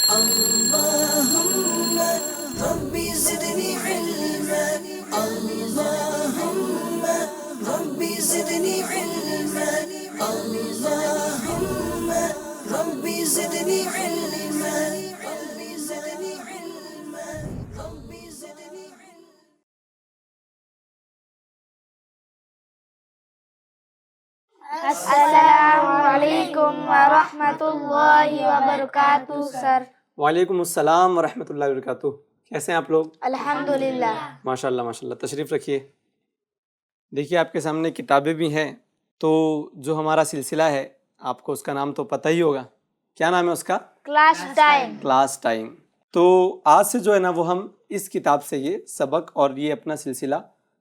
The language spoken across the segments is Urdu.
اللهم ربي زدني علما اللهم ربي زدني علما اللهم ربي زدني علما ربي زدني علما ربي زدني علما. السلام علیکم ورحمۃ اللہ وبرکاتہ سر. وعلیکم السلام ورحمۃ اللہ وبرکاتہ. کیسے ہیں آپ لوگ؟ الحمدللہ. ماشاء اللہ تشریف رکھیے. دیکھیے آپ کے سامنے کتابیں بھی ہیں. تو جو ہمارا سلسلہ ہے آپ کو اس کا نام تو پتہ ہی ہوگا. کیا نام ہے اس کا؟ Class time. تو آج سے جو ہے نا وہ ہم اس کتاب سے یہ سبق اور یہ اپنا سلسلہ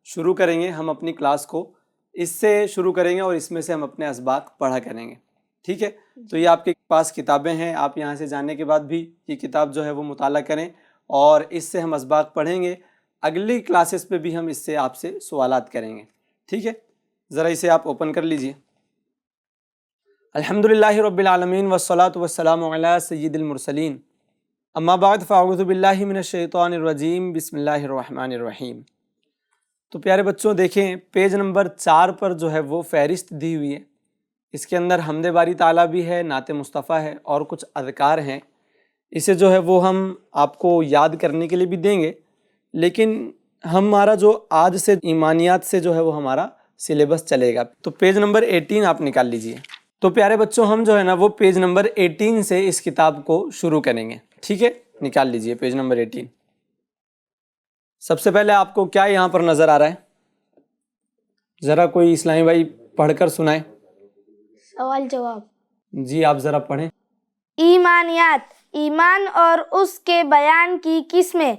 شروع کریں گے. ہم اپنی کلاس کو اس سے شروع کریں گے اور اس میں سے ہم اپنے اسباق پڑھا کریں گے. ٹھیک ہے؟ تو یہ آپ کے پاس کتابیں ہیں. آپ یہاں سے جانے کے بعد بھی یہ کتاب جو ہے وہ مطالعہ کریں اور اس سے ہم اسباق پڑھیں گے. اگلی کلاسز پہ بھی ہم اس سے آپ سے سوالات کریں گے. ٹھیک ہے؟ ذرا اسے آپ اوپن کر لیجئے. الحمدللہ رب العالمین والصلاة والسلام علی سید المرسلین. اما بعد فاعوذ باللہ من الشیطان الرجیم. بسم اللہ الرحمن الرحیم. تو پیارے بچوں دیکھیں پیج نمبر 4 پر جو ہے وہ فہرست دی ہوئی ہے. اس کے اندر حمد باری تعالیٰ بھی ہے، نعت مصطفیٰ ہے اور کچھ اذکار ہیں. اسے جو ہے وہ ہم آپ کو یاد کرنے کے لیے بھی دیں گے، لیکن ہمارا جو آج سے ایمانیات سے جو ہے وہ ہمارا سلیبس چلے گا. تو پیج نمبر 18 آپ نکال لیجئے. تو پیارے بچوں ہم جو ہے نا وہ پیج نمبر 18 سے اس کتاب کو شروع کریں گے. ٹھیک ہے؟ نکال لیجئے پیج نمبر 18. سب سے پہلے آپ کو کیا یہاں پر نظر آ رہا ہے؟ ذرا کوئی اسلامی بھائی پڑھ کر سنائیں. سوال جواب. جی آپ ذرا پڑھیں. ایمانیات، ایمان اور اس کے بیان کی قسمیں.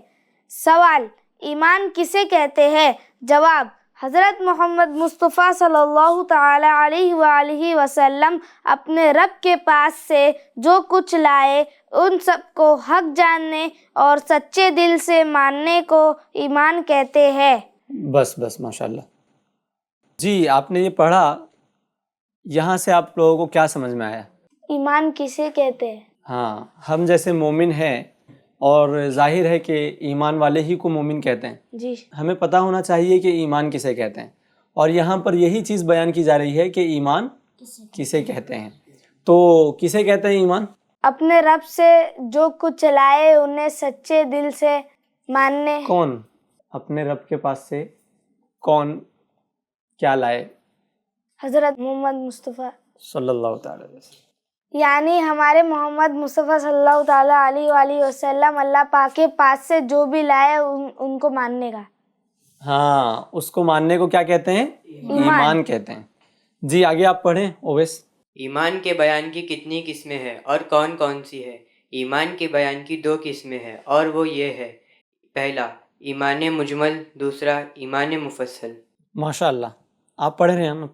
سوال: ایمان کسے کہتے ہیں؟ جواب: حضرت محمد مصطفیٰ صلی اللہ تعالی علیہ وآلہ وسلم اپنے رب کے پاس سے جو کچھ لائے ان سب کو حق جاننے اور سچے دل سے ماننے کو ایمان کہتے ہیں. بس ماشاءاللہ. جی آپ نے یہ پڑھا، یہاں سے آپ لوگوں کو کیا سمجھ میں آیا؟ ایمان کسے کہتے ہیں؟ ہاں، ہم جیسے مومن ہیں اور ظاہر ہے کہ ایمان والے ہی کو مومن کہتے ہیں. جی. ہمیں پتہ ہونا چاہیے کہ ایمان کسے کہتے ہیں، اور یہاں پر یہی چیز بیان کی جا رہی ہے کہ ایمان کسے کہتے ہیں. تو کسے کہتے ہیں ایمان؟ اپنے رب سے جو کچھ لائے انہیں سچے دل سے ماننے. کون اپنے رب کے پاس سے کون کیا لائے؟ حضرت محمد مصطفیٰ صلی اللہ تعالی علیہ وسلم. یعنی ہمارے محمد مصطفیٰ صلی اللہ تعالیٰ علیہ وآلہ وسلم اللہ پاک کے پاس سے جو بھی لائے ان کو ماننے کا. ہاں، اس کو ماننے کو کیا کہتے ہیں؟ ایمان کہتے ہیں. جی آگے آپ پڑھیں اویس. ایمان کے بیان کی کتنی قسمیں ہیں اور کون کون سی ہے؟ ایمان کے بیان کی 2 قسمیں ہیں اور وہ یہ ہے: پہلا ایمان مجمل، دوسرا ایمان مفصل. ماشاءاللہ. آپ پڑھ رہے ہیں.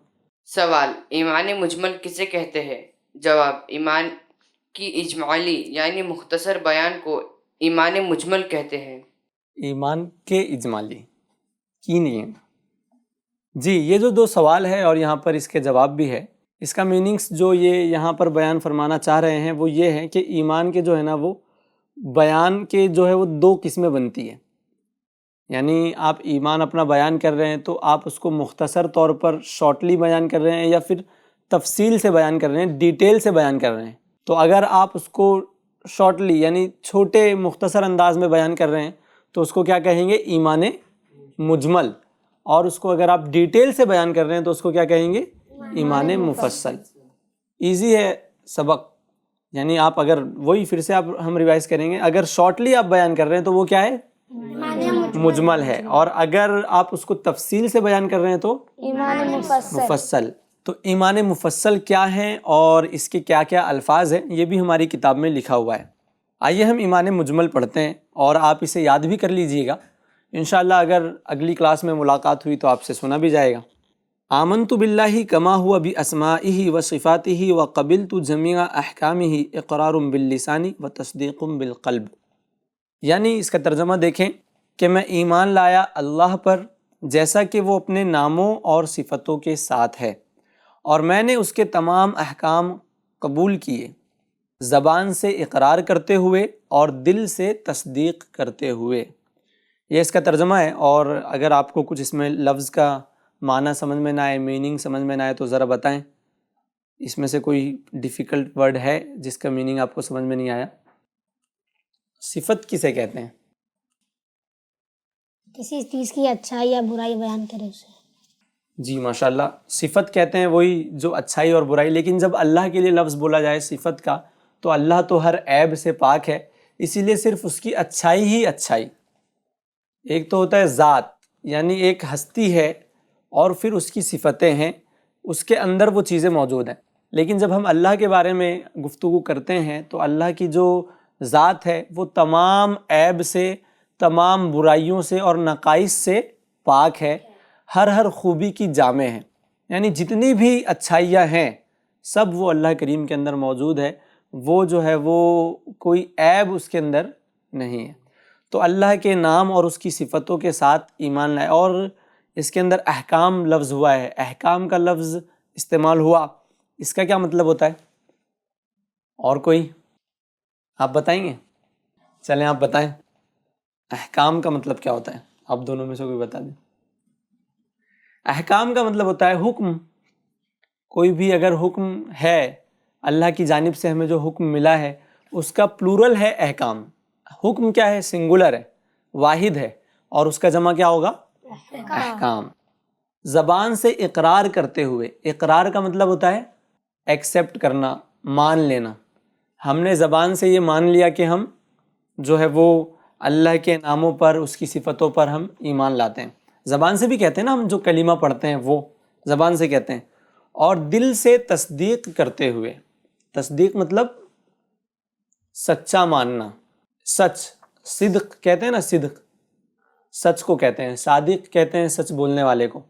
سوال: ایمان مجمل کسے کہتے ہیں؟ جواب: ایمان کی اجمالی یعنی مختصر بیان کو ایمان مجمل کہتے ہیں. ایمان کے اجمالی کی نہیں. جی یہ جو 2 سوال ہے اور یہاں پر اس کے جواب بھی ہے، اس کا میننگس جو یہ یہاں پر بیان فرمانا چاہ رہے ہیں وہ یہ ہے کہ ایمان کے جو ہے نا وہ بیان کے جو ہے وہ 2 قسمیں بنتی ہیں. یعنی آپ ایمان اپنا بیان کر رہے ہیں تو آپ اس کو مختصر طور پر شارٹلی بیان کر رہے ہیں یا پھر تفصیل سے بیان کر رہے ہیں، ڈیٹیل سے بیان کر رہے ہیں. تو اگر آپ اس کو شارٹلی یعنی چھوٹے مختصر انداز میں بیان کر رہے ہیں تو اس کو کیا کہیں گے؟ ایمان مجمل. اور اس کو اگر آپ ڈیٹیل سے بیان کر رہے ہیں تو اس کو کیا کہیں گے؟ ایمان مفصل. ایزی ہے سبق. یعنی آپ اگر وہی پھر سے ہم ریوائز کریں گے، اگر شارٹلی آپ بیان کر رہے ہیں تو وہ کیا ہے؟ مجمل ہے. اور اگر آپ اس کو تفصیل سے بیان کر رہے ہیں تو ایمان مفصل. تو ایمان مفصل کیا ہے اور اس کے کیا کیا الفاظ ہیں یہ بھی ہماری کتاب میں لکھا ہوا ہے. آئیے ہم ایمان مجمل پڑھتے ہیں اور آپ اسے یاد بھی کر لیجئے گا. انشاءاللہ اگر اگلی کلاس میں ملاقات ہوئی تو آپ سے سنا بھی جائے گا. آمنت باللہ کما ہوا باسمائہ وصفاتہ وقبلت جمیع احکامہ اقرار باللسان وتصدیق بالقلب. یعنی اس کا ترجمہ دیکھیں کہ میں ایمان لایا اللہ پر جیسا کہ وہ اپنے ناموں اور صفتوں کے ساتھ ہے، اور میں نے اس کے تمام احکام قبول کیے زبان سے اقرار کرتے ہوئے اور دل سے تصدیق کرتے ہوئے، یہ اس کا ترجمہ ہے۔ اور اگر آپ کو کچھ اس میں لفظ کا معنی سمجھ میں نہ آئے، میننگ سمجھ میں نہ آئے تو ذرا بتائیں، اس میں سے کوئی ڈیفیکلٹ ورڈ ہے جس کا میننگ آپ کو سمجھ میں نہیں آیا؟ صفت کسے کہتے ہیں؟ کسی چیز کی اچھائی یا برائی بیان کرے اسے۔ جی ماشاءاللہ، صفت کہتے ہیں وہی جو اچھائی اور برائی، لیکن جب اللہ کے لیے لفظ بولا جائے صفت کا تو اللہ تو ہر عیب سے پاک ہے، اسی لیے صرف اس کی اچھائی ہی اچھائی۔ ایک تو ہوتا ہے ذات، یعنی ایک ہستی ہے اور پھر اس کی صفتیں ہیں، اس کے اندر وہ چیزیں موجود ہیں، لیکن جب ہم اللہ کے بارے میں گفتگو کرتے ہیں تو اللہ کی جو ذات ہے وہ تمام عیب سے، تمام برائیوں سے اور نقائص سے پاک ہے، ہر خوبی کی جامع ہے، یعنی جتنی بھی اچھائیاں ہیں سب وہ اللہ کریم کے اندر موجود ہے، وہ جو ہے وہ کوئی عیب اس کے اندر نہیں ہے۔ تو اللہ کے نام اور اس کی صفتوں کے ساتھ ایمان لائے۔ اور اس کے اندر احکام لفظ ہوا ہے، احکام کا لفظ استعمال ہوا، اس کا کیا مطلب ہوتا ہے؟ اور کوئی آپ بتائیں گے؟ چلیں آپ بتائیں، احکام کا مطلب کیا ہوتا ہے؟ آپ دونوں میں سے کوئی بتا دیں۔ احکام کا مطلب ہوتا ہے حکم۔ کوئی بھی اگر حکم ہے، اللہ کی جانب سے ہمیں جو حکم ملا ہے اس کا پلورل ہے احکام۔ حکم کیا ہے؟ سنگولر ہے، واحد ہے، اور اس کا جمع کیا ہوگا؟ احکام۔ زبان سے اقرار کرتے ہوئے، اقرار کا مطلب ہوتا ہے ایکسیپٹ کرنا، مان لینا۔ ہم نے زبان سے یہ مان لیا کہ ہم جو ہے وہ اللہ کے ناموں پر، اس کی صفتوں پر ہم ایمان لاتے ہیں۔ زبان سے بھی کہتے ہیں نا، ہم جو کلمہ پڑھتے ہیں وہ زبان سے کہتے ہیں۔ اور دل سے تصدیق کرتے ہوئے، تصدیق مطلب سچا ماننا، سچ، صدق کہتے ہیں نا، صدق سچ کو کہتے ہیں، صادق کہتے ہیں سچ بولنے والے کو۔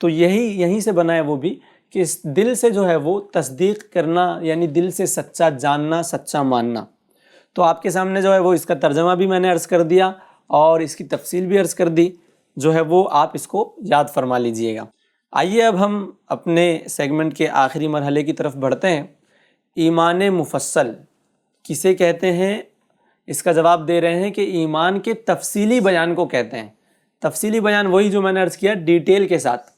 تو یہیں سے بنا ہے وہ بھی، کہ اس دل سے جو ہے وہ تصدیق کرنا، یعنی دل سے سچا جاننا، سچا ماننا۔ تو آپ کے سامنے جو ہے وہ اس کا ترجمہ بھی میں نے عرض کر دیا اور اس کی تفصیل بھی عرض کر دی، جو ہے وہ آپ اس کو یاد فرما لیجئے گا۔ آئیے اب ہم اپنے سیگمنٹ کے آخری مرحلے کی طرف بڑھتے ہیں۔ ایمان مفصل کسے کہتے ہیں؟ اس کا جواب دے رہے ہیں کہ ایمان کے تفصیلی بیان کو کہتے ہیں۔ تفصیلی بیان وہی جو میں نے عرض کیا، ڈیٹیل کے ساتھ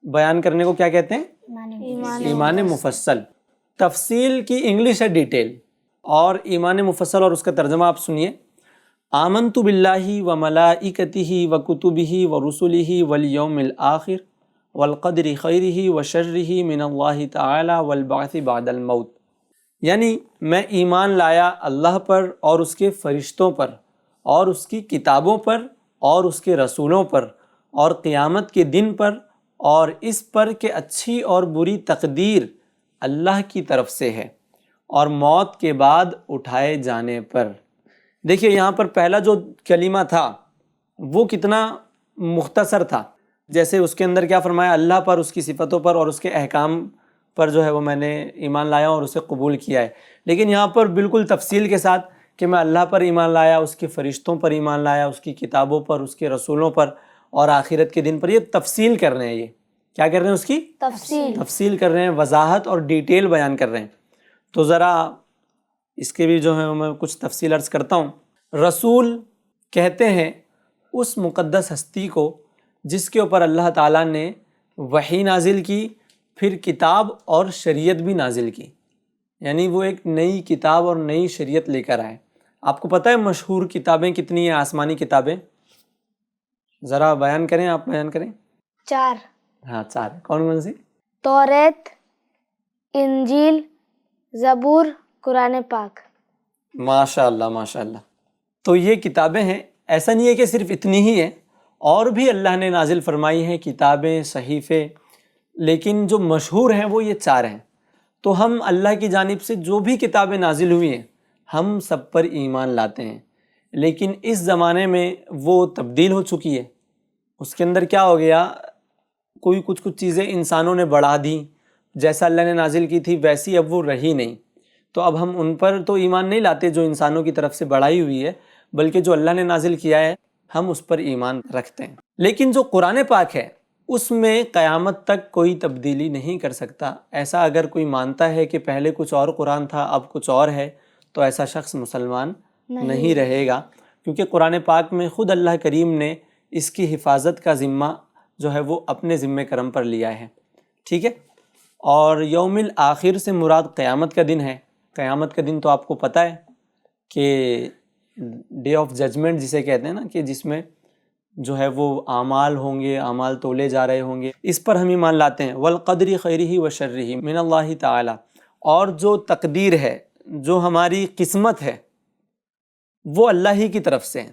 بیان کرنے کو کیا کہتے ہیں؟ ایمان مفصل۔ تفصیل کی انگلش ہے ڈیٹیل، اور ایمان مفصل اور اس کا ترجمہ آپ سنیے۔ آمنت باللہ و ملائکتہ و کتبہ و رسلہ والیوم الآخر والقدر خیرہ و شرہ من اللہ تعالی والبعث بعد الموت، یعنی میں ایمان لایا اللہ پر اور اس کے فرشتوں پر اور اس کی کتابوں پر اور اس کے رسولوں پر اور قیامت کے دن پر، اور اس پر کہ اچھی اور بری تقدیر اللہ کی طرف سے ہے، اور موت کے بعد اٹھائے جانے پر۔ دیکھیے یہاں پر پہلا جو کلمہ تھا وہ کتنا مختصر تھا، جیسے اس کے اندر کیا فرمایا؟ اللہ پر، اس کی صفتوں پر اور اس کے احکام پر جو ہے وہ میں نے ایمان لایا اور اسے قبول کیا ہے۔ لیکن یہاں پر بالکل تفصیل کے ساتھ کہ میں اللہ پر ایمان لایا، اس کے فرشتوں پر ایمان لایا، اس کی کتابوں پر، اس کے رسولوں پر اور آخرت کے دن پر، یہ تفصیل کر رہے ہیں۔ یہ کیا کر رہے ہیں؟ اس کی تفصیل کر رہے ہیں، وضاحت اور ڈیٹیل بیان کر رہے ہیں۔ تو ذرا اس کے بھی جو ہے میں کچھ تفصیل عرض کرتا ہوں۔ رسول کہتے ہیں اس مقدس ہستی کو جس کے اوپر اللہ تعالیٰ نے وحی نازل کی، پھر کتاب اور شریعت بھی نازل کی، یعنی وہ ایک نئی کتاب اور نئی شریعت لے کر آئے۔ آپ کو پتہ ہے مشہور کتابیں کتنی ہیں، آسمانی کتابیں؟ ذرا بیان کریں، آپ بیان کریں۔ 4۔ ہاں 4۔ کون کون سی؟ توریت، انجیل، زبور، قرآن پاک۔ ماشاء اللہ ماشاء اللہ۔ تو یہ کتابیں ہیں، ایسا نہیں ہے کہ صرف اتنی ہی ہیں، اور بھی اللہ نے نازل فرمائی ہیں کتابیں، صحیفے، لیکن جو مشہور ہیں وہ یہ 4 ہیں۔ تو ہم اللہ کی جانب سے جو بھی کتابیں نازل ہوئی ہیں ہم سب پر ایمان لاتے ہیں، لیکن اس زمانے میں وہ تبدیل ہو چکی ہے۔ اس کے اندر کیا ہو گیا، کوئی کچھ چیزیں انسانوں نے بڑھا دیں، جیسا اللہ نے نازل کی تھی ویسی اب وہ رہی نہیں۔ تو اب ہم ان پر تو ایمان نہیں لاتے جو انسانوں کی طرف سے بڑھائی ہوئی ہے، بلکہ جو اللہ نے نازل کیا ہے ہم اس پر ایمان رکھتے ہیں۔ لیکن جو قرآن پاک ہے اس میں قیامت تک کوئی تبدیلی نہیں کر سکتا۔ ایسا اگر کوئی مانتا ہے کہ پہلے کچھ اور قرآن تھا اب کچھ اور ہے تو ایسا شخص مسلمان نہیں رہے گا، کیونکہ قرآن پاک میں خود اللہ کریم نے اس کی حفاظت کا ذمہ جو ہے وہ اپنے ذمہ کرم پر لیا ہے، ٹھیک ہے۔ اور یوم الآخر سے مراد قیامت کا دن ہے۔ قیامت کا دن تو آپ کو پتہ ہے کہ ڈے آف ججمنٹ جسے کہتے ہیں نا، کہ جس میں جو ہے وہ اعمال ہوں گے، اعمال تولے جا رہے ہوں گے، اس پر ہم ایمان لاتے ہیں۔ والقدر خیرہ و شرہ من اللہ تعالی، اور جو تقدیر ہے، جو ہماری قسمت ہے، وہ اللہ ہی کی طرف سے ہے۔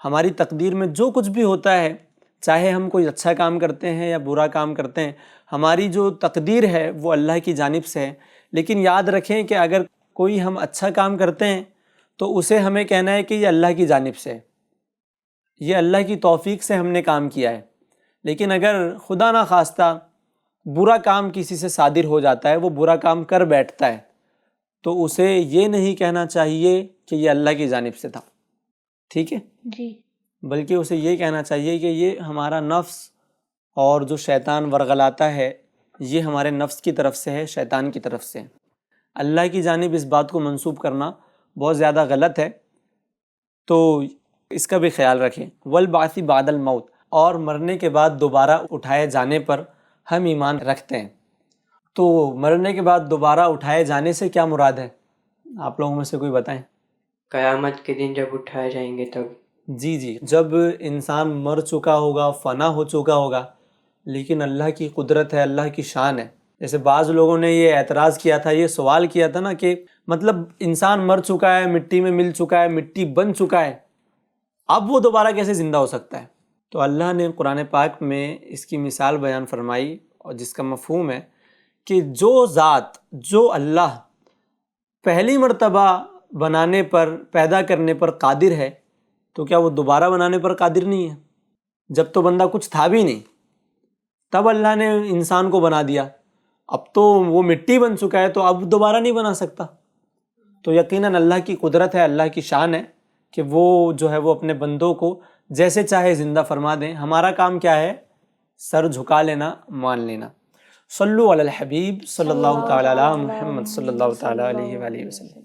ہماری تقدیر میں جو کچھ بھی ہوتا ہے، چاہے ہم کوئی اچھا کام کرتے ہیں یا برا کام کرتے ہیں، ہماری جو تقدیر ہے وہ اللہ کی جانب سے ہے۔ لیکن یاد رکھیں کہ اگر کوئی ہم اچھا کام کرتے ہیں تو اسے ہمیں کہنا ہے کہ یہ اللہ کی جانب سے ہے، یہ اللہ کی توفیق سے ہم نے کام کیا ہے۔ لیکن اگر خدا نہ خواستہ برا کام کسی سے صادر ہو جاتا ہے، وہ برا کام کر بیٹھتا ہے، تو اسے یہ نہیں کہنا چاہیے کہ یہ اللہ کی جانب سے تھا، ٹھیک ہے جی، بلکہ اسے یہ کہنا چاہیے کہ یہ ہمارا نفس اور جو شیطان ورغلاتا ہے یہ ہمارے نفس کی طرف سے ہے، شیطان کی طرف سے ہے۔ اللہ کی جانب اس بات کو منسوب کرنا بہت زیادہ غلط ہے، تو اس کا بھی خیال رکھیں۔ والبعث بعد الموت، اور مرنے کے بعد دوبارہ اٹھائے جانے پر ہم ایمان رکھتے ہیں۔ تو مرنے کے بعد دوبارہ اٹھائے جانے سے کیا مراد ہے؟ آپ لوگوں میں سے کوئی بتائیں۔ قیامت کے دن جب اٹھائے جائیں گے تب۔ جی، جب انسان مر چکا ہوگا، فنا ہو چکا ہوگا، لیکن اللہ کی قدرت ہے، اللہ کی شان ہے۔ جیسے بعض لوگوں نے یہ اعتراض کیا تھا، یہ سوال کیا تھا نا کہ مطلب انسان مر چکا ہے، مٹی میں مل چکا ہے، مٹی بن چکا ہے، اب وہ دوبارہ کیسے زندہ ہو سکتا ہے؟ تو اللہ نے قرآن پاک میں اس کی مثال بیان فرمائی، اور جس کا مفہوم ہے کہ جو ذات، جو اللہ پہلی مرتبہ بنانے پر، پیدا کرنے پر قادر ہے، تو کیا وہ دوبارہ بنانے پر قادر نہیں ہے؟ جب تو بندہ کچھ تھا بھی نہیں، تب اللہ نے انسان کو بنا دیا، اب تو وہ مٹی بن چکا ہے تو اب دوبارہ نہیں بنا سکتا۔ تو یقیناً اللہ کی قدرت ہے، اللہ کی شان ہے کہ وہ جو ہے وہ اپنے بندوں کو جیسے چاہے زندہ فرما دیں۔ ہمارا کام کیا ہے؟ سر جھکا لینا، مان لینا۔ صلو علی الحبیب صلی اللہ تعالی علی محمد صلی اللہ تعالی علیہ وآلہ وسلم۔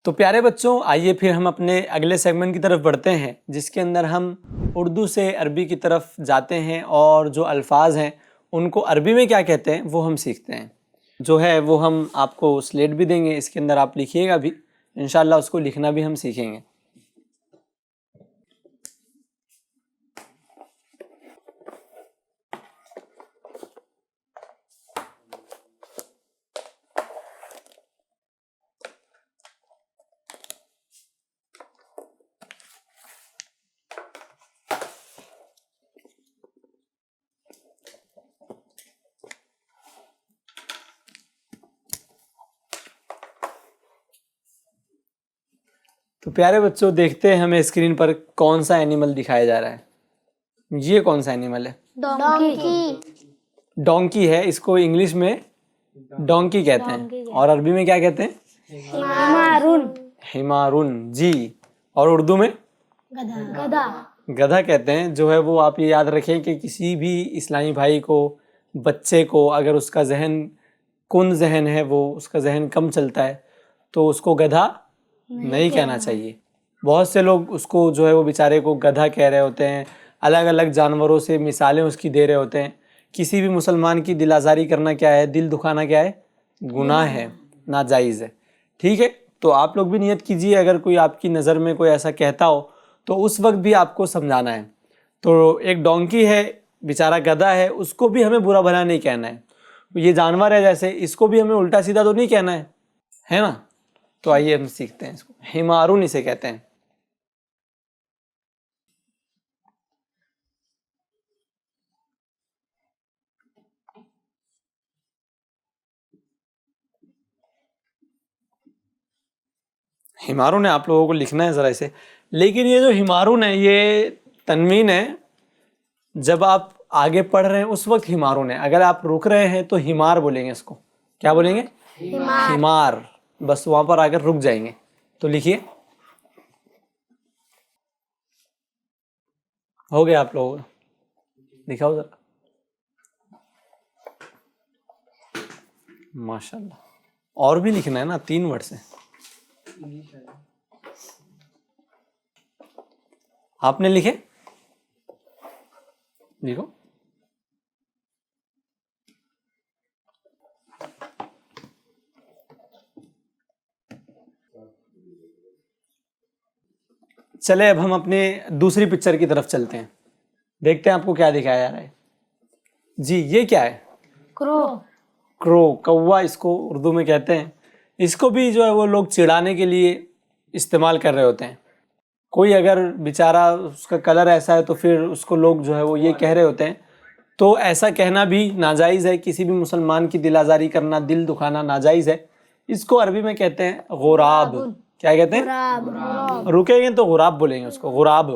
تو پیارے بچوں، آئیے پھر ہم اپنے اگلے سیگمنٹ کی طرف بڑھتے ہیں، جس کے اندر ہم اردو سے عربی کی طرف جاتے ہیں، اور جو الفاظ ہیں ان کو عربی میں کیا کہتے ہیں وہ ہم سیکھتے ہیں۔ جو ہے وہ ہم آپ کو سلیٹ بھی دیں گے، اس کے اندر آپ لکھیے گا بھی، انشاءاللہ اس کو لکھنا بھی ہم سیکھیں گے۔ تو پیارے بچوں، دیکھتے ہیں ہمیں اسکرین پر کون سا اینیمل دکھایا جا رہا ہے۔ یہ کون سا اینیمل ہے؟ ڈونکی ہے، اس کو انگلش میں ڈونکی کہتے ہیں، اور عربی میں کیا کہتے ہیں؟ حمارن۔ جی، اور اردو میں گدھا کہتے ہیں۔ جو ہے وہ آپ یہ یاد رکھیں کہ کسی بھی اسلامی بھائی کو، بچے کو، اگر اس کا ذہن کن ذہن ہے، وہ اس کا ذہن کم چلتا ہے، تو اس کو گدھا نہیں کہنا چاہیے۔ بہت سے لوگ اس کو جو ہے وہ بیچارے کو گدھا کہہ رہے ہوتے ہیں، الگ الگ جانوروں سے مثالیں اس کی دے رہے ہوتے ہیں۔ کسی بھی مسلمان کی دل آزاری کرنا کیا ہے؟ دل دکھانا کیا ہے؟ گناہ ہے، ناجائز ہے، ٹھیک ہے۔ تو آپ لوگ بھی نیت کیجئے، اگر کوئی آپ کی نظر میں کوئی ایسا کہتا ہو تو اس وقت بھی آپ کو سمجھانا ہے۔ تو ایک ڈونکی ہے، بیچارہ گدھا ہے، اس کو بھی ہمیں برا بھلا نہیں کہنا ہے۔ یہ جانور ہے جیسے، اس کو بھی ہمیں الٹا سیدھا تو نہیں کہنا ہے نا؟ تو آئیے ہم سیکھتے ہیں اس کو۔ حمارن اسے کہتے ہیں۔ حمارن ہے، آپ لوگوں کو لکھنا ہے ذرا اسے۔ لیکن یہ جو حمارن ہے یہ تنوین ہے، جب آپ آگے پڑھ رہے ہیں اس وقت حمارن ہے، اگر آپ رک رہے ہیں تو حمار بولیں گے اس کو۔ کیا بولیں گے؟ حمار۔ بس وہاں پر آ کر رک جائیں گے۔ تو لکھیے، ہو گیا آپ لوگوں کا؟ دکھاؤ ذرا۔ ماشاء اللہ. اور بھی لکھنا ہے نا, 3 ورڈ سے. آپ نے لکھے؟ لکھو. چلے اب ہم اپنے دوسری پکچر کی طرف چلتے ہیں, دیکھتے ہیں آپ کو کیا دکھایا جا رہا ہے. جی یہ کیا ہے؟ کرو, کوا اس کو اردو میں کہتے ہیں. اس کو بھی جو ہے وہ لوگ چڑانے کے لیے استعمال کر رہے ہوتے ہیں. کوئی اگر بیچارہ اس کا کلر ایسا ہے تو پھر اس کو لوگ جو ہے وہ یہ کہہ رہے ہوتے ہیں. تو ایسا کہنا بھی ناجائز ہے, کسی بھی مسلمان کی دل آزاری کرنا, دل دکھانا ناجائز ہے. اس کو عربی میں کہتے ہیں غراب. کیا کہتے ہیں؟ رکیں گے تو غراب بولیں گے اس کو, غراب.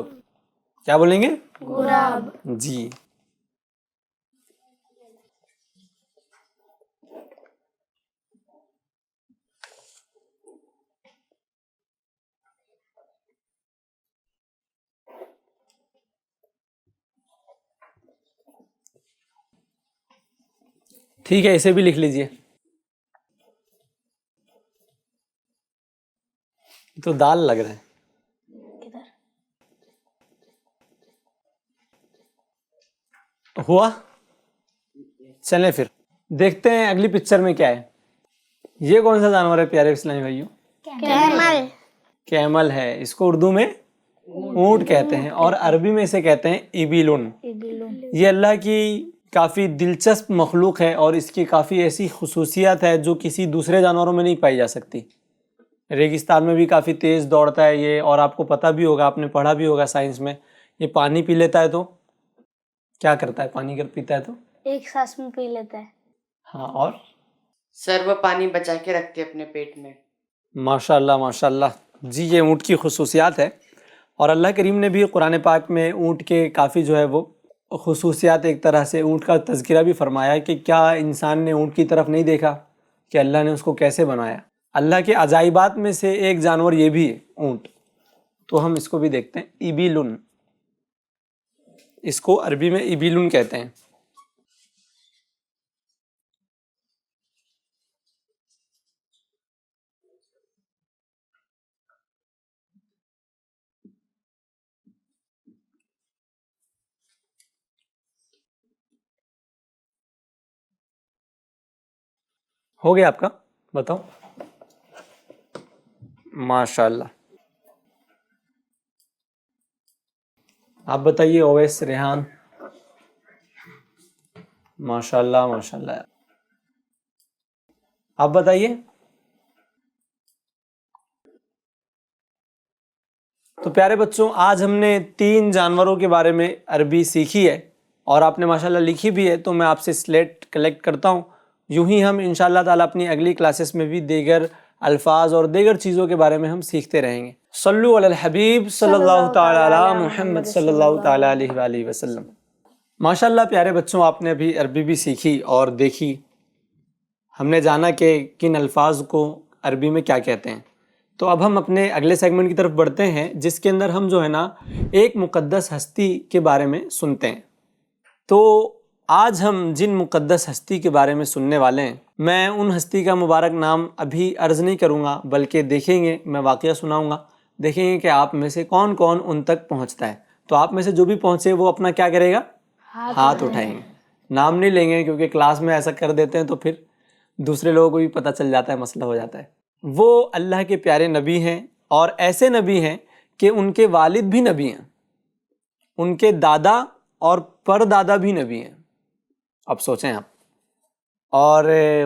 کیا بولیں گے؟ غراب. جی ٹھیک ہے, اسے بھی لکھ لیجئے. تو دال لگ رہا ہے. ہوا؟ چلیں پھر دیکھتے ہیں اگلی پکچر میں کیا ہے. یہ کون سا جانور ہے پیارے اسلامی بھائیوں؟ کیمل ہے. اس کو اردو میں اونٹ کہتے ہیں اور عربی میں اسے کہتے ہیں ایبیلن. یہ اللہ کی کافی دلچسپ مخلوق ہے اور اس کی کافی ایسی خصوصیات ہے جو کسی دوسرے جانوروں میں نہیں پائی جا سکتی. ریگستان میں بھی کافی تیز دوڑتا ہے یہ, اور آپ کو پتہ بھی ہوگا, آپ نے پڑھا بھی ہوگا سائنس میں. یہ پانی پی لیتا ہے تو کیا کرتا ہے؟ پانی اگر پیتا ہے تو ایک سانس میں پی لیتا ہے. ہاں, اور سر وہ پانی بچا کے رکھتے اپنے پیٹ میں. ماشاء اللہ ماشاء اللہ. جی یہ اونٹ کی خصوصیات ہے, اور اللہ کریم نے بھی قرآن پاک میں اونٹ کے کافی جو ہے وہ خصوصیات, ایک طرح سے اونٹ کا تذکرہ بھی فرمایا کہ کیا انسان نے اونٹ کی طرف نہیں دیکھا کہ اللہ نے اس کو کیسے بنایا. اللہ کے عجائبات میں سے ایک جانور یہ بھی ہے اونٹ. تو ہم اس کو بھی دیکھتے ہیں. ایبیلن, اس کو عربی میں ایبیلن کہتے ہیں. ہو گیا آپ کا؟ بتاؤ. ماشاء اللہ. آپ بتائیے اویس, ریحان. ماشاء اللہ ماشاء اللہ. آپ بتائیے. تو پیارے بچوں, آج ہم نے 3 جانوروں کے بارے میں عربی سیکھی ہے اور آپ نے ماشاءاللہ لکھی بھی ہے. تو میں آپ سے سلیٹ کلیکٹ کرتا ہوں. یوں ہی ہم انشاءاللہ تعالیٰ اپنی اگلی کلاسز میں بھی دیگر الفاظ اور دیگر چیزوں کے بارے میں ہم سیکھتے رہیں گے. صلو علی الحبیب صلی اللہ تعالیٰ علی محمد صلی اللہ تعالیٰ علیہ وآلہ وسلم. ماشاءاللہ پیارے بچوں, آپ نے ابھی عربی بھی سیکھی اور دیکھی. ہم نے جانا کہ کن الفاظ کو عربی میں کیا کہتے ہیں. تو اب ہم اپنے اگلے سیگمنٹ کی طرف بڑھتے ہیں, جس کے اندر ہم جو ہے نا ایک مقدس ہستی کے بارے میں سنتے ہیں. تو آج ہم جن مقدس ہستی کے بارے میں سننے والے ہیں, میں ان ہستی کا مبارک نام ابھی عرض نہیں کروں گا, بلکہ دیکھیں گے, میں واقعہ سناؤں گا, دیکھیں گے کہ آپ میں سے کون کون ان تک پہنچتا ہے. تو آپ میں سے جو بھی پہنچے وہ اپنا کیا کرے گا؟ ہاتھ اٹھائیں گے. نام نہیں لیں گے کیونکہ کلاس میں ایسا کر دیتے ہیں تو پھر دوسرے لوگوں کو بھی پتہ چل جاتا ہے, مسئلہ ہو جاتا ہے. وہ اللہ کے پیارے نبی ہیں, اور ایسے نبی ہیں کہ ان کے والد بھی نبی ہیں, ان کے دادا اور پردادا بھی نبی ہیں. اب سوچیں آپ. اور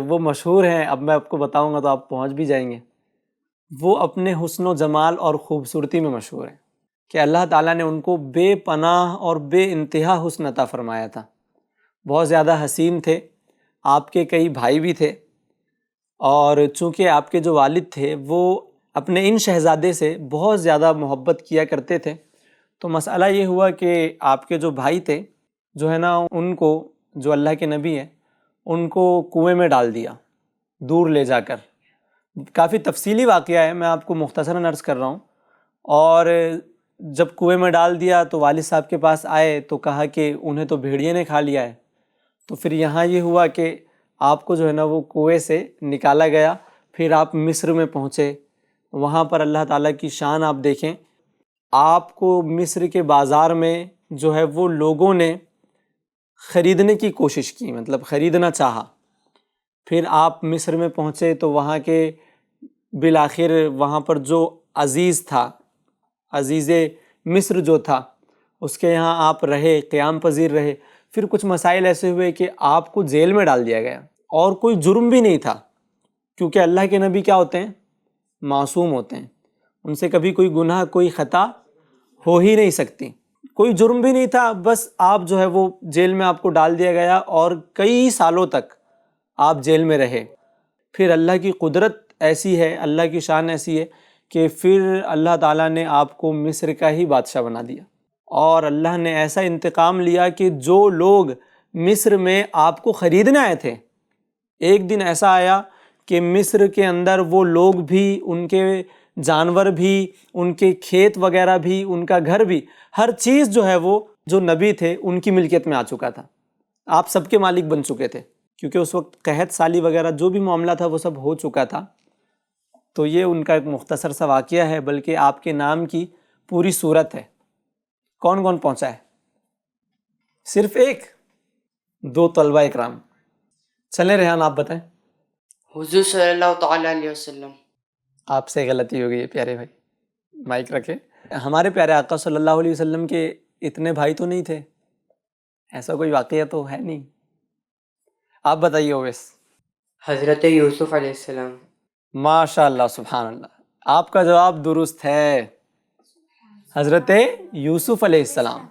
وہ مشہور ہیں, اب میں آپ کو بتاؤں گا تو آپ پہنچ بھی جائیں گے. وہ اپنے حسن و جمال اور خوبصورتی میں مشہور ہیں کہ اللہ تعالیٰ نے ان کو بے پناہ اور بے انتہا حسن عطا فرمایا تھا. بہت زیادہ حسین تھے. آپ کے کئی بھائی بھی تھے, اور چونکہ آپ کے جو والد تھے وہ اپنے ان شہزادے سے بہت زیادہ محبت کیا کرتے تھے, تو مسئلہ یہ ہوا کہ آپ کے جو بھائی تھے جو ہے نا, ان کو, جو اللہ کے نبی ہیں, ان کو کنویں میں ڈال دیا دور لے جا کر. کافی تفصیلی واقعہ ہے, میں آپ کو مختصراً عرض کر رہا ہوں. اور جب کنویں میں ڈال دیا تو والد صاحب کے پاس آئے تو کہا کہ انہیں تو بھیڑیے نے کھا لیا ہے. تو پھر یہاں یہ ہوا کہ آپ کو جو ہے نا وہ کنویں سے نکالا گیا، پھر آپ مصر میں پہنچے، وہاں پر اللہ تعالیٰ کی شان آپ دیکھیں، آپ کو مصر کے بازار میں جو ہے وہ لوگوں نے خریدنے کی کوشش کی، مطلب خریدنا چاہا۔ پھر آپ مصر میں پہنچے تو وہاں کے بالآخر وہاں پر جو عزیز تھا، عزیز مصر جو تھا، اس کے یہاں آپ رہے، قیام پذیر رہے۔ پھر کچھ مسائل ایسے ہوئے کہ آپ کو جیل میں ڈال دیا گیا، اور کوئی جرم بھی نہیں تھا، کیونکہ اللہ کے نبی کیا ہوتے ہیں؟ معصوم ہوتے ہیں، ان سے کبھی کوئی گناہ، کوئی خطا ہو ہی نہیں سکتی۔ کوئی جرم بھی نہیں تھا، بس آپ جو ہے وہ جیل میں آپ کو ڈال دیا گیا، اور کئی سالوں تک آپ جیل میں رہے۔ پھر اللہ کی قدرت ایسی ہے، اللہ کی شان ایسی ہے کہ پھر اللہ تعالیٰ نے آپ کو مصر کا ہی بادشاہ بنا دیا، اور اللہ نے ایسا انتقام لیا کہ جو لوگ مصر میں آپ کو خریدنے آئے تھے، ایک دن ایسا آیا کہ مصر کے اندر وہ لوگ بھی، ان کے جانور بھی، ان کے کھیت وغیرہ بھی، ان کا گھر بھی، ہر چیز جو ہے وہ جو نبی تھے ان کی ملکیت میں آ چکا تھا، آپ سب کے مالک بن چکے تھے، کیونکہ اس وقت قحط سالی وغیرہ جو بھی معاملہ تھا وہ سب ہو چکا تھا۔ تو یہ ان کا ایک مختصر سا واقعہ ہے، بلکہ آپ کے نام کی پوری صورت ہے۔ کون کون پہنچا ہے؟ صرف ایک، دو طلبہ اکرام۔ چلیں ریحان آپ بتائیں۔ حضور صلی اللہ تعالیٰ علیہ وسلم۔ آپ سے غلطی ہو گئی ہے پیارے بھائی، مائک رکھے۔ ہمارے پیارے آقا صلی اللہ علیہ وسلم کے اتنے بھائی تو نہیں تھے، ایسا کوئی واقعہ تو ہے نہیں۔ آپ بتائیے اویس۔ حضرت یوسف علیہ السلام۔ ماشاء اللہ، سبحان اللہ، آپ کا جواب درست ہے، حضرت یوسف علیہ السلام۔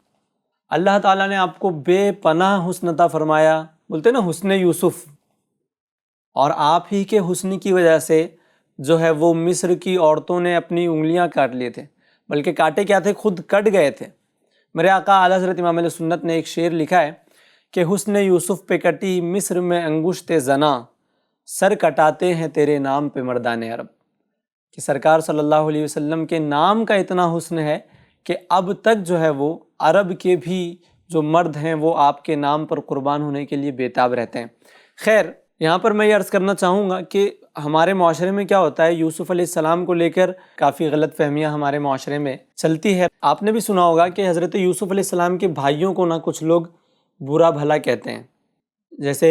اللہ تعالیٰ نے آپ کو بے پناہ حسن عطا فرمایا، بولتے نا حسن یوسف، اور آپ ہی کے حسن کی وجہ سے جو ہے وہ مصر کی عورتوں نے اپنی انگلیاں کاٹ لیے تھے، بلکہ کاٹے کیا تھے، خود کٹ گئے تھے۔ میرے آقا اعلیٰ حضرت امام علیہ سنت نے ایک شعر لکھا ہے کہ حسن یوسف پہ کٹی مصر میں انگشت زنا، سر کٹاتے ہیں تیرے نام پہ مردان عرب، کہ سرکار صلی اللہ علیہ وسلم کے نام کا اتنا حسن ہے کہ اب تک جو ہے وہ عرب کے بھی جو مرد ہیں وہ آپ کے نام پر قربان ہونے کے لیے بےتاب رہتے ہیں۔ خیر، یہاں پر میں یہ عرض کرنا چاہوں گا کہ ہمارے معاشرے میں کیا ہوتا ہے، یوسف علیہ السلام کو لے کر کافی غلط فہمیاں ہمارے معاشرے میں چلتی ہے۔ آپ نے بھی سنا ہوگا کہ حضرت یوسف علیہ السلام کے بھائیوں کو نہ کچھ لوگ برا بھلا کہتے ہیں، جیسے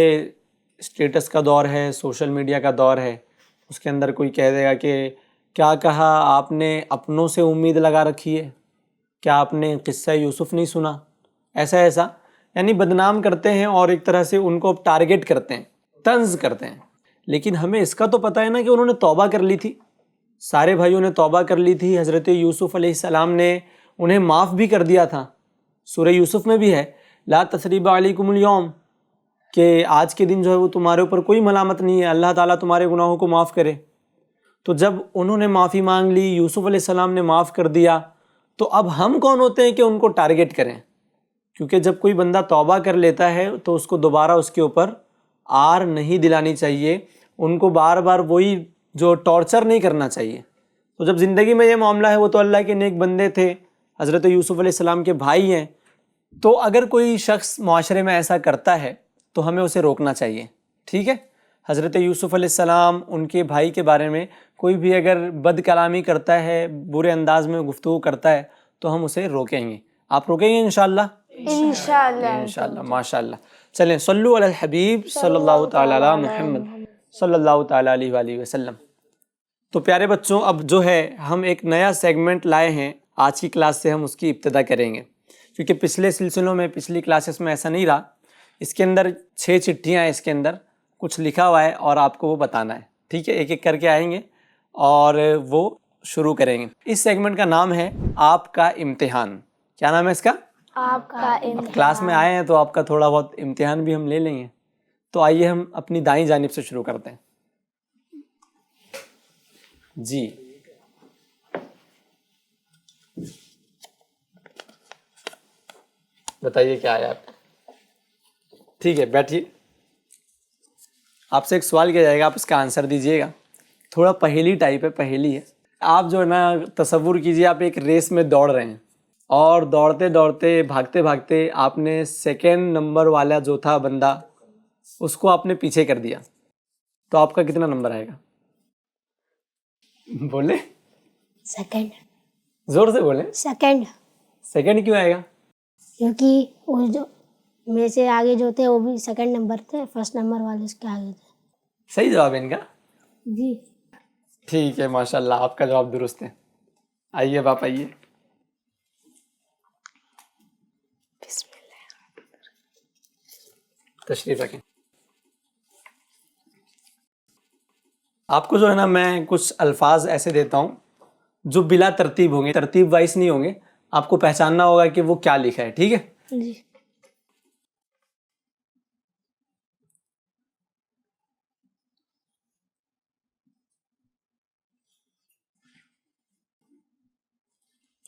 اسٹیٹس کا دور ہے، سوشل میڈیا کا دور ہے، اس کے اندر کوئی کہہ دے گا کہ کیا کہا آپ نے، اپنوں سے امید لگا رکھی ہے، کیا آپ نے قصہ یوسف نہیں سنا، ایسا یعنی بدنام کرتے ہیں، اور ایک طرح سے ان کو ٹارگٹ کرتے ہیں، طنز کرتے ہیں۔ لیکن ہمیں اس کا تو پتہ ہے نا کہ انہوں نے توبہ کر لی تھی، سارے بھائیوں نے توبہ کر لی تھی، حضرت یوسف علیہ السلام نے انہیں معاف بھی کر دیا تھا۔ سورہ یوسف میں بھی ہے لا تثریب علیکم اليوم، کہ آج کے دن جو ہے وہ تمہارے اوپر کوئی ملامت نہیں ہے، اللہ تعالیٰ تمہارے گناہوں کو معاف کرے۔ تو جب انہوں نے معافی مانگ لی، یوسف علیہ السلام نے معاف کر دیا، تو اب ہم کون ہوتے ہیں کہ ان کو ٹارگٹ کریں؟ کیونکہ جب کوئی بندہ توبہ کر لیتا ہے تو اس کو دوبارہ اس کے اوپر آر نہیں دلانی چاہیے، ان کو بار بار وہی جو ٹارچر نہیں کرنا چاہیے۔ تو جب زندگی میں یہ معاملہ ہے، وہ تو اللہ کے نیک بندے تھے، حضرت یوسف علیہ السلام کے بھائی ہیں، تو اگر کوئی شخص معاشرے میں ایسا کرتا ہے تو ہمیں اسے روکنا چاہیے، ٹھیک ہے؟ حضرت یوسف علیہ السلام، ان کے بھائی کے بارے میں کوئی بھی اگر بد کلامی کرتا ہے، برے انداز میں گفتگو کرتا ہے، تو ہم اسے روکیں گے۔ آپ روکیں گے انشاءاللہ؟ انشاءاللہ۔ انشاءاللہ، ماشاءاللہ۔ چلیں، صلو علی الحبیب صلی اللہ تعالیٰ علی محمد صلی اللہ تعالیٰ علیہ وآلہ وسلم۔ تو پیارے بچوں، اب جو ہے ہم ایک نیا سیگمنٹ لائے ہیں، آج کی کلاس سے ہم اس کی ابتدا کریں گے، کیونکہ پچھلے سلسلوں میں، پچھلی کلاسز میں ایسا نہیں رہا۔ اس کے اندر 6 چٹھیاں ہیں، اس کے اندر کچھ لکھا ہوا ہے اور آپ کو وہ بتانا ہے، ٹھیک ہے؟ ایک ایک کر کے آئیں گے اور وہ شروع کریں گے۔ اس سیگمنٹ کا نام ہے آپ کا امتحان۔ کیا نام ہے اس کا؟ آپ کا اب کلاس میں آئے ہیں تو آپ کا تھوڑا بہت امتحان بھی ہم لے لیں گے۔ تو آئیے ہم اپنی دائیں جانب سے شروع کرتے ہیں۔ جی، بتائیے کیا ہے آپ؟ ٹھیک ہے، بیٹھیے۔ آپ سے ایک سوال کیا جائے گا، آپ اس کا آنسر دیجیے گا۔ تھوڑا پہیلی ٹائپ ہے، پہیلی ہے۔ آپ جو ہے نا، تصور کیجیے آپ ایک ریس میں دوڑ رہے ہیں، اور دوڑتے دوڑتے، بھاگتے بھاگتے آپ نے 2nd نمبر والا جو تھا بندہ، اس کو آپ نے پیچھے کر دیا تو آپ کا کتنا نمبر آئے گا؟ بولے، سیکنڈ. زور سے بولے. سیکنڈ. سیکنڈ کیوں آئے گا؟ کیونکہ وہ جو میرے سے آگے جو تھے وہ بھی سیکنڈ نمبر تھے، فرسٹ نمبر والے اس کے آگے تھے. صحیح جواب ہے ان کا. جی. ٹھیک ہے، ماشاء اللہ آپ کا جواب درست ہے. آئیے اب آپ آئیے. تشریف رکھیں. آپ کو جو ہے نا میں کچھ الفاظ ایسے دیتا ہوں جو بلا ترتیب ہوں گے، ترتیب وائز نہیں ہوں گے. آپ کو پہچاننا ہوگا کہ وہ کیا لکھا ہے. ٹھیک ہے؟ جی.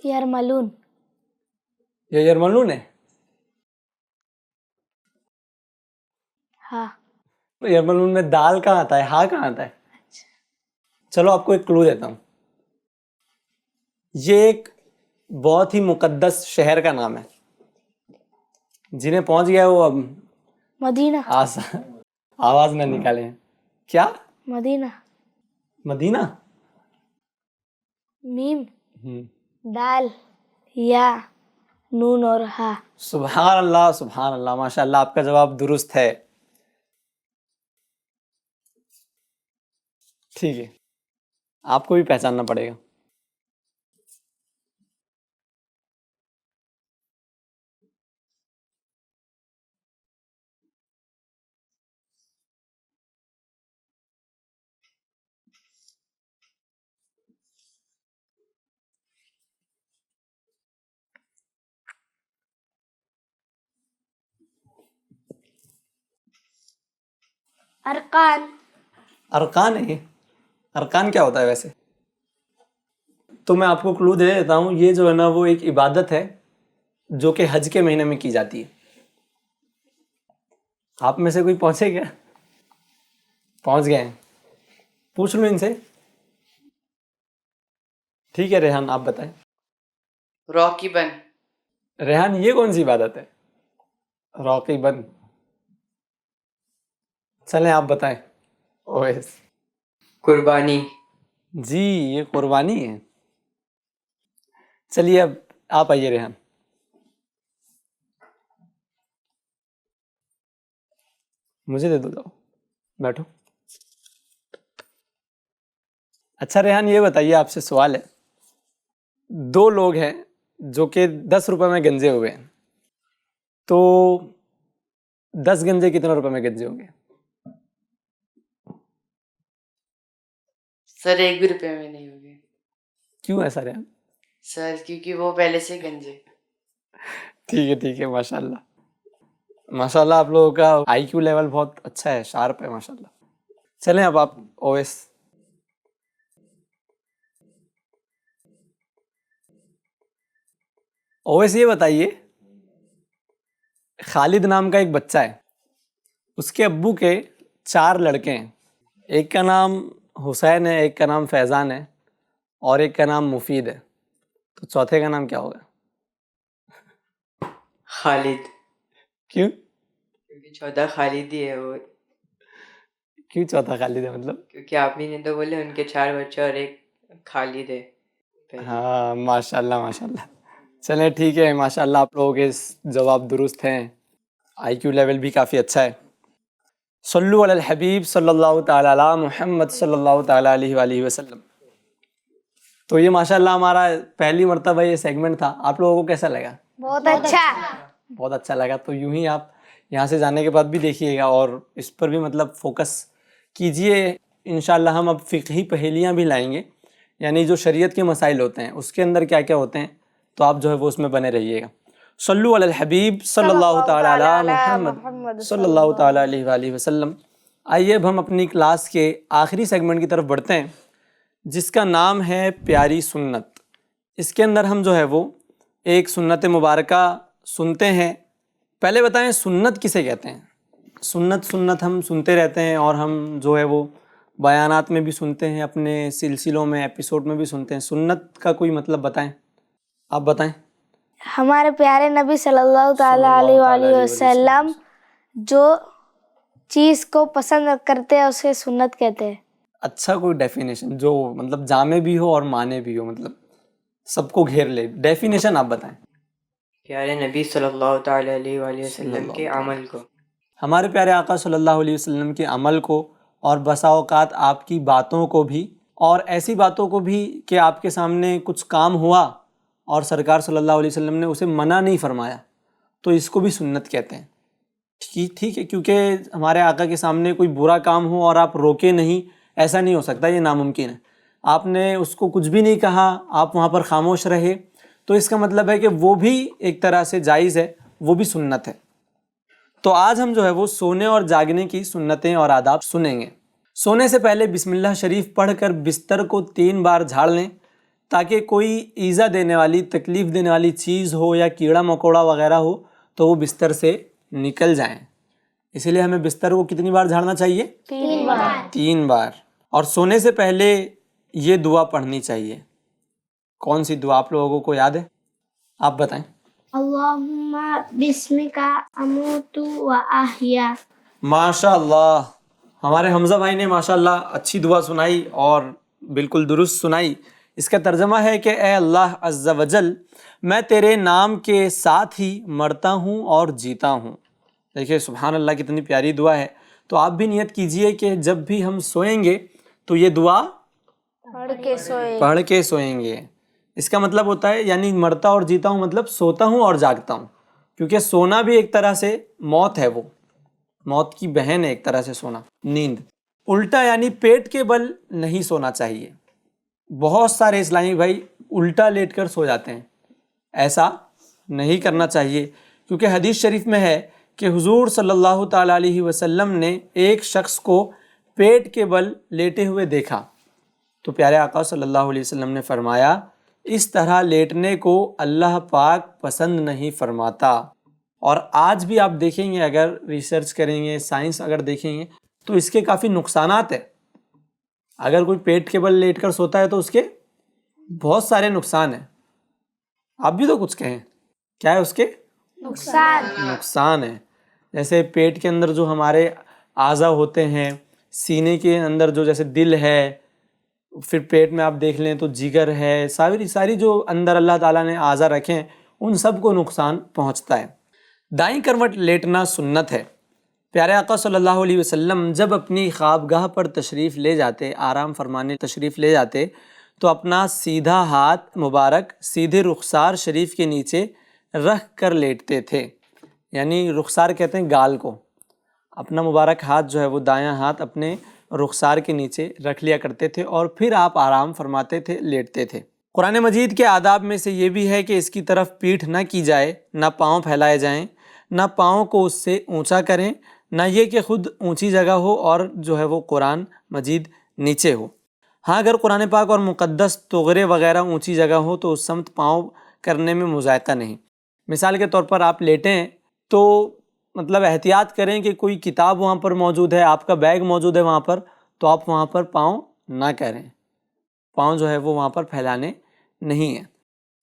یرملون. یہ یرملون ہے. ہاں. یرملون میں دال کہاں آتا ہے، ہاں کہاں آتا ہے؟ چلو آپ کو ایک کلو دیتا ہوں. یہ ایک بہت ہی مقدس شہر کا نام ہے. جنہیں پہنچ گیا وہ اب مدینہ. آواز نہ نکالیں. کیا؟ مدینہ. مدینہ. میم، دال، یا، نون اور ہا. سبحان اللہ سبحان اللہ، ماشاء اللہ آپ کا جواب درست ہے. ٹھیک ہے، آپ کو بھی پہچاننا پڑے گا. ارکان. ارکان ہے. ارکان کیا ہوتا ہے ویسے؟ تو میں آپ کو کلو دے دیتا ہوں. یہ جو ہے نا وہ ایک عبادت ہے جو کہ حج کے مہینے میں کی جاتی ہے. آپ میں سے کوئی پہنچے کیا؟ پہنچ گئے ہیں. پوچھ لوں ان سے. ٹھیک ہے ریحان آپ بتائیں. راکبن. ریحان یہ کون سی عبادت ہے؟ راکبن. چلیں آپ بتائیں. اویس. قربانی. جی یہ قربانی ہے. چلیے اب آپ آئیے ریحان. مجھے دے دو، بیٹھو. اچھا ریحان یہ بتائیے، آپ سے سوال ہے. 2 لوگ ہیں جو کہ 10 روپے میں گنجے ہوئے ہیں، تو 10 گنجے کتنے روپے میں گنجے ہوں گے؟ سر 1 بھی روپے میں نہیں ہوگے. کیوں ایسا ریحان؟ سر کیونکہ وہ پہلے سے گنجے. ٹھیک ہے ماشاء اللہ. ماشاء اللہ آپ لوگوں کا آئی کیو لیول بہت اچھا ہے، شارپ ہے ماشاء اللہ. چلیں اب آپ اویس. اویس یہ بتائیے، خالد نام کا ایک بچہ ہے، اس کے ابو کے 4 لڑکے ہیں. ایک کا نام حسین ہے، ایک کا نام فیضان ہے، اور ایک کا نام مفید ہے. تو چوتھے کا نام کیا ہوگا؟ خالد. کیوں؟ کیونکہ چوتھا خالد ہی ہے وہ. کیوں چوتھا خالد ہے مطلب؟ کیونکہ آپ ہی نے تو بولے ان کے 4 بچے اور ایک خالد ہے. ہاں ماشاء اللہ ماشاء اللہ. چلیں ٹھیک ہے، ماشاء اللہ آپ لوگوں کے جواب درست ہیں. آئی کیو لیول بھی کافی اچھا ہے. صلو علی الحبیب صلی اللہ تعالی علی محمد صلی اللہ تعالی علیہ وآلہ وسلم. تو یہ ماشاء اللہ ہمارا پہلی مرتبہ یہ سیگمنٹ تھا. آپ لوگوں کو کیسا لگا؟ بہت اچھا. بہت اچھا لگا. تو یوں ہی آپ یہاں سے جانے کے بعد بھی دیکھیے گا اور اس پر بھی مطلب فوکس کیجئے. انشاءاللہ ہم اب فقہی پہیلیاں بھی لائیں گے، یعنی جو شریعت کے مسائل ہوتے ہیں اس کے اندر کیا کیا ہوتے ہیں، تو آپ جو ہے وہ اس میں بنے رہیے گا. صلو علی الحبیب صلی اللہ تعالی علی محمد صلی اللہ تعالی علیہ وآلہ وسلم. آئیے اب ہم اپنی کلاس کے آخری سیگمنٹ کی طرف بڑھتے ہیں جس کا نام ہے پیاری سنت. اس کے اندر ہم جو ہے وہ ایک سنت مبارکہ سنتے ہیں. پہلے بتائیں سنت کسے کہتے ہیں؟ سنت ہم سنتے رہتے ہیں اور ہم جو ہے وہ بیانات میں بھی سنتے ہیں، اپنے سلسلوں میں ایپیسوڈ میں بھی سنتے ہیں. سنت کا کوئی مطلب بتائیں، آپ بتائیں. ہمارے پیارے نبی صلی اللہ تعالی علیہ وآلہ وسلم جو چیز کو پسند کرتے ہیں اسے سنت کہتے ہیں. اچھا کوئی ڈیفینیشن جو مطلب جامع بھی ہو اور معنی بھی ہو, مطلب سب کو گھیر لے. ڈیفینیشن آپ بتائیں. پیارے نبی صلی اللہ تعالیٰ علیہ وآلہ وسلم کے عمل کو. ہمارے پیارے آقا صلی اللہ علیہ وسلم کے عمل کو, اور بسا اوقات آپ کی باتوں کو بھی, اور ایسی باتوں کو بھی کہ آپ کے سامنے کچھ کام ہوا اور سرکار صلی اللہ علیہ وسلم نے اسے منع نہیں فرمایا, تو اس کو بھی سنت کہتے ہیں. ٹھیک ہے, کیونکہ ہمارے آقا کے سامنے کوئی برا کام ہو اور آپ روکے نہیں, ایسا نہیں ہو سکتا, یہ ناممکن ہے. آپ نے اس کو کچھ بھی نہیں کہا, آپ وہاں پر خاموش رہے, تو اس کا مطلب ہے کہ وہ بھی ایک طرح سے جائز ہے, وہ بھی سنت ہے. تو آج ہم جو ہے وہ سونے اور جاگنے کی سنتیں اور آداب سنیں گے. سونے سے پہلے بسم اللہ شریف پڑھ کر بستر کو 3 بار جھاڑ لیں, تاکہ کوئی ایذا دینے والی, تکلیف دینے والی چیز ہو یا کیڑا مکوڑا وغیرہ ہو تو وہ بستر سے نکل جائیں. اسی لیے ہمیں بستر کو کتنی بار جھاڑنا چاہیے؟ 3 بار. اور سونے سے پہلے یہ دعا پڑھنی چاہیے. کون سی دعا آپ لوگوں کو یاد ہے؟ آپ بتائیں. اللہم بسمک اموت و احیا. ماشاء اللہ, ہمارے حمزہ بھائی نے ماشاء اللہ اچھی دعا سنائی اور بالکل درست سنائی. اس کا ترجمہ ہے کہ اے اللہ عز و جل, میں تیرے نام کے ساتھ ہی مرتا ہوں اور جیتا ہوں. دیکھیے سبحان اللہ, کتنی پیاری دعا ہے. تو آپ بھی نیت کیجئے کہ جب بھی ہم سوئیں گے تو یہ دعا پڑھ کے سوئیں گے. اس کا مطلب ہوتا ہے, یعنی مرتا اور جیتا ہوں مطلب سوتا ہوں اور جاگتا ہوں, کیونکہ سونا بھی ایک طرح سے موت ہے, وہ موت کی بہن ہے ایک طرح سے سونا, نیند. الٹا یعنی پیٹ کے بل نہیں سونا چاہیے. بہت سارے اسلامی بھائی الٹا لیٹ کر سو جاتے ہیں, ایسا نہیں کرنا چاہیے, کیونکہ حدیث شریف میں ہے کہ حضور صلی اللہ تعالیٰ علیہ وسلم نے ایک شخص کو پیٹ کے بل لیٹے ہوئے دیکھا, تو پیارے آقا صلی اللہ علیہ وسلم نے فرمایا اس طرح لیٹنے کو اللہ پاک پسند نہیں فرماتا. اور آج بھی آپ دیکھیں گے, اگر ریسرچ کریں گے, سائنس اگر دیکھیں گے, تو اس کے کافی نقصانات ہیں. اگر کوئی پیٹ کے بل لیٹ کر سوتا ہے تو اس کے بہت سارے نقصان ہیں. آپ بھی تو کچھ کہیں, کیا ہے اس کے نقصان ہیں. جیسے پیٹ کے اندر جو ہمارے اعضاء ہوتے ہیں, سینے کے اندر جو جیسے دل ہے, پھر پیٹ میں آپ دیکھ لیں تو جگر ہے, ساری جو اندر اللہ تعالیٰ نے اعضاء رکھے ہیں ان سب کو نقصان پہنچتا ہے. دائیں کروٹ لیٹنا سنت ہے. پیارے آقا صلی اللہ علیہ وسلم جب اپنی خوابگاہ پر تشریف لے جاتے, آرام فرمانے تشریف لے جاتے, تو اپنا سیدھا ہاتھ مبارک سیدھے رخسار شریف کے نیچے رکھ کر لیٹتے تھے. یعنی رخسار کہتے ہیں گال کو. اپنا مبارک ہاتھ جو ہے وہ دایاں ہاتھ اپنے رخسار کے نیچے رکھ لیا کرتے تھے, اور پھر آپ آرام فرماتے تھے, لیٹتے تھے. قرآن مجید کے آداب میں سے یہ بھی ہے کہ اس کی طرف پیٹھ نہ کی جائے, نہ پاؤں پھیلائے جائیں, نہ پاؤں کو اس سے اونچا کریں, نہ یہ کہ خود اونچی جگہ ہو اور جو ہے وہ قرآن مجید نیچے ہو. ہاں اگر قرآن پاک اور مقدس طغرے وغیرہ اونچی جگہ ہو تو اس سمت پاؤں کرنے میں مذائقہ نہیں. مثال کے طور پر آپ لیٹیں ہیں تو مطلب احتیاط کریں کہ کوئی کتاب وہاں پر موجود ہے, آپ کا بیگ موجود ہے وہاں پر, تو آپ وہاں پر پاؤں نہ کریں. پاؤں جو ہے وہ وہاں پر پھیلانے نہیں ہیں.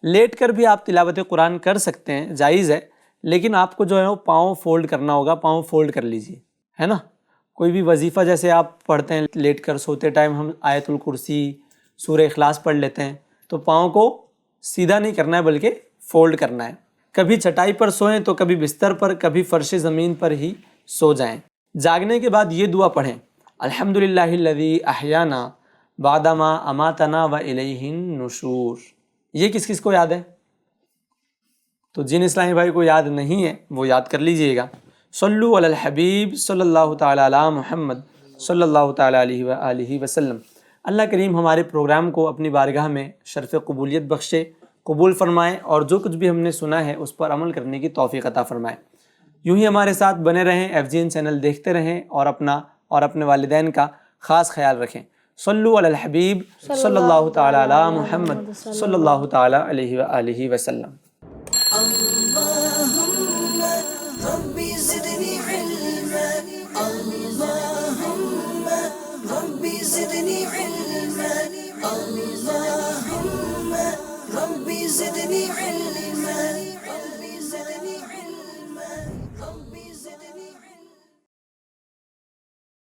لیٹ کر بھی آپ تلاوت قرآن کر سکتے ہیں, جائز ہے, لیکن آپ کو جو ہے وہ پاؤں فولڈ کرنا ہوگا. پاؤں فولڈ کر لیجئے, ہے نا. کوئی بھی وظیفہ جیسے آپ پڑھتے ہیں لیٹ کر, سوتے ٹائم ہم آیت الکرسی, سورہ اخلاص پڑھ لیتے ہیں, تو پاؤں کو سیدھا نہیں کرنا ہے بلکہ فولڈ کرنا ہے. کبھی چٹائی پر سوئیں تو کبھی بستر پر, کبھی فرش زمین پر ہی سو جائیں. جاگنے کے بعد یہ دعا پڑھیں, الحمدللہ الذی احیانا بعد ما اماتنا و الیہ النشور. یہ کس کس کو یاد ہے؟ تو جن اسلامی بھائی کو یاد نہیں ہے وہ یاد کر لیجئے گا. صلو علی الحبیب صلی اللہ تعالی علی محمد صلی اللہ تعالی علیہ وآلہ وسلم. اللہ کریم ہمارے پروگرام کو اپنی بارگاہ میں شرف قبولیت بخشے, قبول فرمائے, اور جو کچھ بھی ہم نے سنا ہے اس پر عمل کرنے کی توفیق عطا فرمائے. یوں ہی ہمارے ساتھ بنے رہیں, FGN چینل دیکھتے رہیں, اور اپنا اور اپنے والدین کا خاص خیال رکھیں. صلو علی الحبیب صلی اللہ تعالی علی محمد صلی اللہ تعالی علیہ وآلہ وسلم. ربي زدني علما اللهم ربي زدني علما اللهم ربي زدني علما